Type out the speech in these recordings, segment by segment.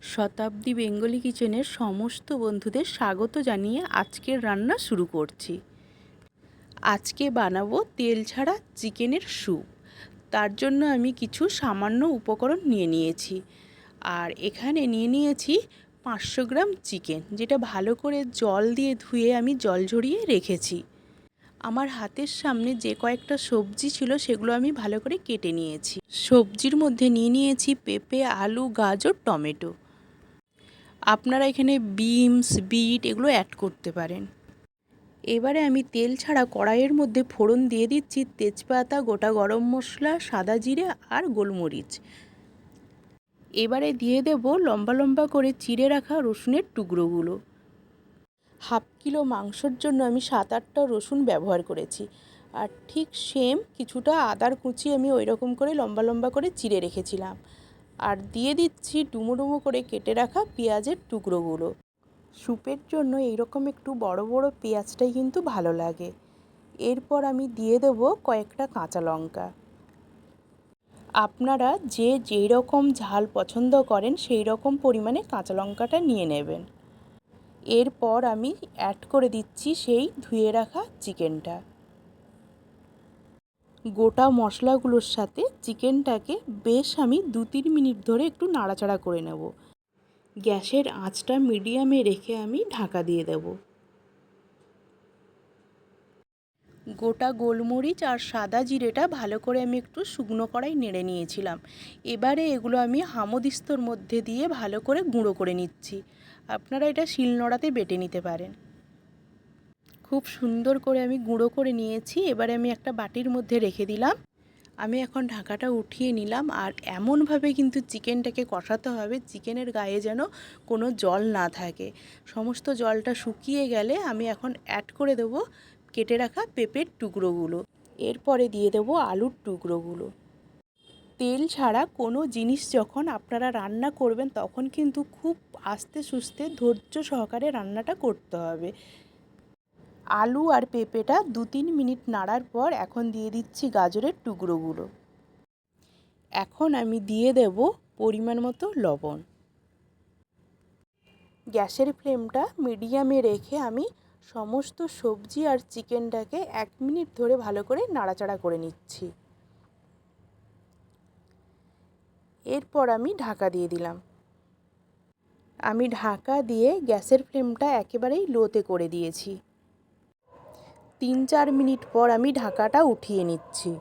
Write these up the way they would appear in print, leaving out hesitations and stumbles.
শতাব্দী Bengali কিচেনের সমস্ত বন্ধুদের স্বাগত জানিয়ে আজকের রান্না শুরু করছি। আজকে বানাবো তেল ছাড়া চিকেনের স্যুপ। তার জন্য আমি কিছু সামান্য উপকরণ নিয়ে নিয়েছি। আর এখানে নিয়ে নিয়েছি 500 গ্রাম চিকেন, যেটা ভালো করে জল দিয়ে ধুয়ে আমি জল ঝরিয়ে রেখেছি। আমার হাতের সামনে যে কয়েকটা সবজি ছিল সেগুলো আমি ভালো করে কেটে নিয়েছি। সবজির মধ্যে নিয়ে নিয়েছি পেঁপে, আলু, গাজর, টমেটো। আপনারা এখানে বিনস, বিট এগুলো অ্যাড করতে পারেন। এবারে আমি তেল ছাড়া কড়াইয়ের মধ্যে ফোড়ন দিয়ে দিচ্ছি তেজপাতা, গোটা গরম মশলা, সাদা জিরে আর গোলমরিচ। এবারে দিয়ে দেব লম্বা লম্বা করে চিড়ে রাখা রসুনের টুকরোগুলো। হাফ কিলো মাংসর জন্য আমি 7-8টা রসুন ব্যবহার করেছি। আর ঠিক সেম কিছুটা আদার কুচি আমি ওই রকম করে লম্বা লম্বা করে চিড়ে রেখেছিলাম। আর দিয়ে দিচ্ছি ডুমো ডুমো করে কেটে রাখা পেঁয়াজের টুকরোগুলো। স্যুপের জন্য এইরকম একটু বড় বড় পেঁয়াজটাই কিন্তু ভালো লাগে। এরপর আমি দিয়ে দেবো কয়েকটা কাঁচা লঙ্কা। আপনারা যে যেই রকম ঝাল পছন্দ করেন সেই রকম পরিমাণে কাঁচা লঙ্কাটা নিয়ে নেবেন। এরপর আমি অ্যাড করে দিচ্ছি সেই ধুয়ে রাখা চিকেনটা। গোটা মশলাগুলোর সাথে চিকেনটাকে বেশ আমি 2-3 মিনিট ধরে একটু নাড়াচাড়া করে নেব। গ্যাসের আঁচটা মিডিয়ামে রেখে আমি ঢাকা দিয়ে দেব। গোটা গোলমরিচ আর সাদা জিরেটা ভালো করে আমি একটু শুকনো কড়াই নেড়ে নিয়েছিলাম। এবারে এগুলো আমি হামানদিস্তর মধ্যে দিয়ে ভালো করে গুঁড়ো করে নিচ্ছি। আপনারা এটা শিলনোড়াতে বেটে নিতে পারেন। খুব সুন্দর করে আমি গুঁড়ো করে নিয়েছি। এবারে আমি একটা বাটির মধ্যে রেখে দিলাম। আমি এখন ঢাকাটা উঠিয়ে নিলাম। আর এমনভাবে কিন্তু চিকেনটাকে কষাতে হবে চিকেনের গায়ে যেন কোনো জল না থাকে। সমস্ত জলটা শুকিয়ে গেলে আমি এখন অ্যাড করে দেবো কেটে রাখা পেঁপের টুকরোগুলো। এরপরে দিয়ে দেবো আলুর টুকরোগুলো। তেল ছাড়া কোনো জিনিস যখন আপনারা রান্না করবেন তখন কিন্তু খুব আস্তে সুস্তে ধৈর্য সহকারে রান্নাটা করতে হবে। আলু আর পেঁপেটা 2-3 মিনিট নাড়ার পর এখন দিয়ে দিচ্ছি গাজরের টুকরোগুলো। এখন আমি দিয়ে দেব পরিমাণ মতো লবণ। গ্যাসের ফ্লেমটা মিডিয়ামে রেখে আমি সমস্ত সবজি আর চিকেনটাকে 1 মিনিট ধরে ভালো করে নাড়াচাড়া করে নিচ্ছি। এরপর আমি ঢাকা দিয়ে দিলাম। আমি ঢাকা দিয়ে গ্যাসের ফ্লেমটা একেবারেই লোতে করে দিয়েছি। 3-4 মিনিট পর আমি ঢাকাটা উঠিয়ে নিচ্ছি।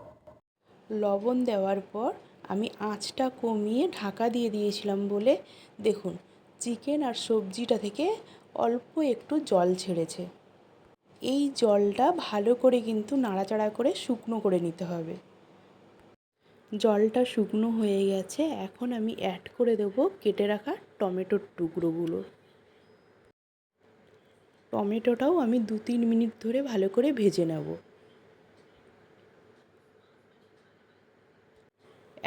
লবণ দেওয়ার পর আমি আঁচটা কমিয়ে ঢাকা দিয়ে দিয়েছিলাম বলে দেখুন চিকেন আর সবজিটা থেকে অল্প একটু জল ছেড়েছে। এই জলটা ভালো করে কিন্তু নাড়াচাড়া করে শুকনো করে নিতে হবে। জলটা শুকনো হয়ে গেছে। এখন আমি অ্যাড করে দেবো কেটে রাখা টমেটোর টুকরোগুলো। টমেটোটাও আমি 2-3 মিনিট ধরে ভালো করে ভেজে নেব।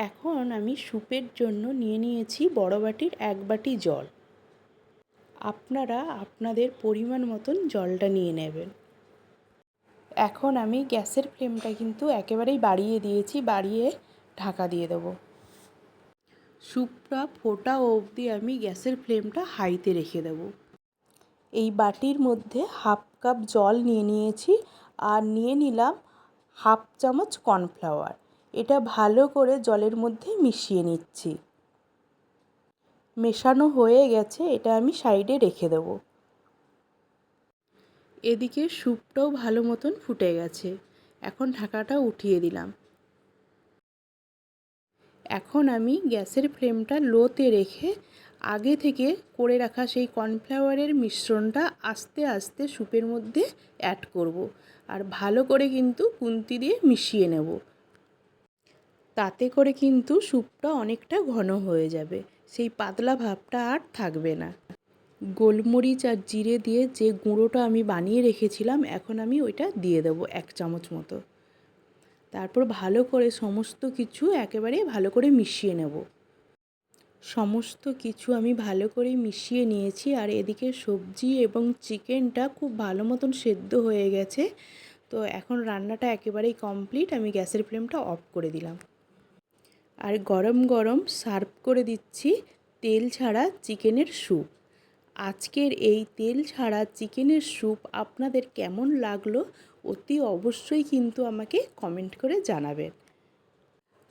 এখন আমি স্যুপের জন্য নিয়ে নিয়েছি বড় বাটির 1 বাটি জল। আপনারা আপনাদের পরিমাণ মতন জলটা নিয়ে নেবেন। এখন আমি গ্যাসের ফ্লেমটা কিন্তু একেবারেই বাড়িয়ে দিয়েছি, বাড়িয়ে ঢাকা দিয়ে দেবো। স্যুপটা ফোটা অবধি আমি গ্যাসের ফ্লেমটা হাইতে রেখে দেবো। এই বাটির মধ্যে 1/2 কাপ জল নিয়ে নিয়েছি আর নিয়ে নিলাম 1/2 চামচ কর্নফ্লাওয়ার। এটা ভালো করে জলের মধ্যে মিশিয়ে নিচ্ছি। মেশানো হয়ে গেছে, এটা আমি সাইডে রেখে দেব। এদিকে স্যুপটাও ভালো মতন ফুটে গেছে। এখন ঢাকাটা উঠিয়ে দিলাম। এখন আমি গ্যাসের ফ্লেমটা লোতে রেখে আগে থেকে করে রাখা সেই কর্নফ্লাওয়ারের মিশ্রণটা আস্তে আস্তে স্যুপের মধ্যে অ্যাড করব। আর ভালো করে কিন্তু খুন্তি দিয়ে মিশিয়ে নেব। তাতে করে কিন্তু স্যুপটা অনেকটা ঘন হয়ে যাবে, সেই পাতলা ভাবটা আর থাকবে না। গোলমরিচ আর জিরে দিয়ে যে গুঁড়োটা আমি বানিয়ে রেখেছিলাম এখন আমি ওইটা দিয়ে দেবো 1 চামচ মতো। তারপর ভালো করে সমস্ত কিছু একেবারে ভালো করে মিশিয়ে নেব। সমস্ত কিছু আমি ভালো করে মিশিয়ে নিয়েছি। আর এদিকে সবজি এবং চিকেনটা খুব ভালো মতন সেদ্ধ হয়ে গেছে। তো এখন রান্নাটা একেবারেই কমপ্লিট। আমি গ্যাসের ফ্লেমটা অফ করে দিলাম আর গরম গরম সার্ভ করে দিচ্ছি তেল ছাড়া চিকেনের স্যুপ। আজকের এই তেল ছাড়া চিকেনের স্যুপ আপনাদের কেমন লাগলো অতি অবশ্যই কিন্তু আমাকে কমেন্ট করে জানাবেন।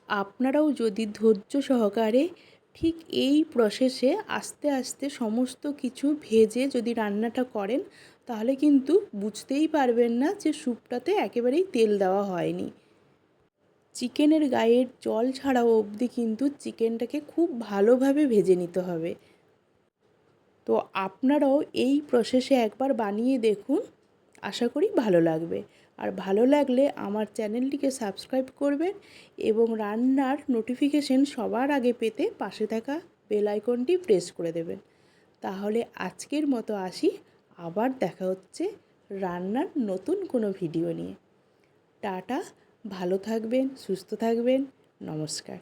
আপনারাও যদি ধৈর্য সহকারে ঠিক এই প্রসেসে আস্তে আস্তে সমস্ত কিছু ভেজে যদি রান্নাটা করেন, তাহলে কিন্তু বুঝতেই পারবেন না যে স্যুপটাতে একেবারেই তেল দেওয়া হয়নি। চিকেনের গায়ের জল ছাড়াও অবধি কিন্তু চিকেনটাকে খুব ভালোভাবে ভেজে নিতে হবে। তো আপনারাও এই প্রসেসে একবার বানিয়ে দেখুন, আশা করি ভালো লাগবে। আর ভালো লাগলে আমার চ্যানেলটিকে সাবস্ক্রাইব করবেন এবং রান্নার নোটিফিকেশন সবার আগে পেতে পাশে থাকা বেল আইকনটি প্রেস করে দেবেন। তাহলে আজকের মতো আসি, আবার দেখা হচ্ছে রান্নার নতুন কোনো ভিডিও নিয়ে। টাটা, ভালো থাকবেন, সুস্থ থাকবেন, নমস্কার।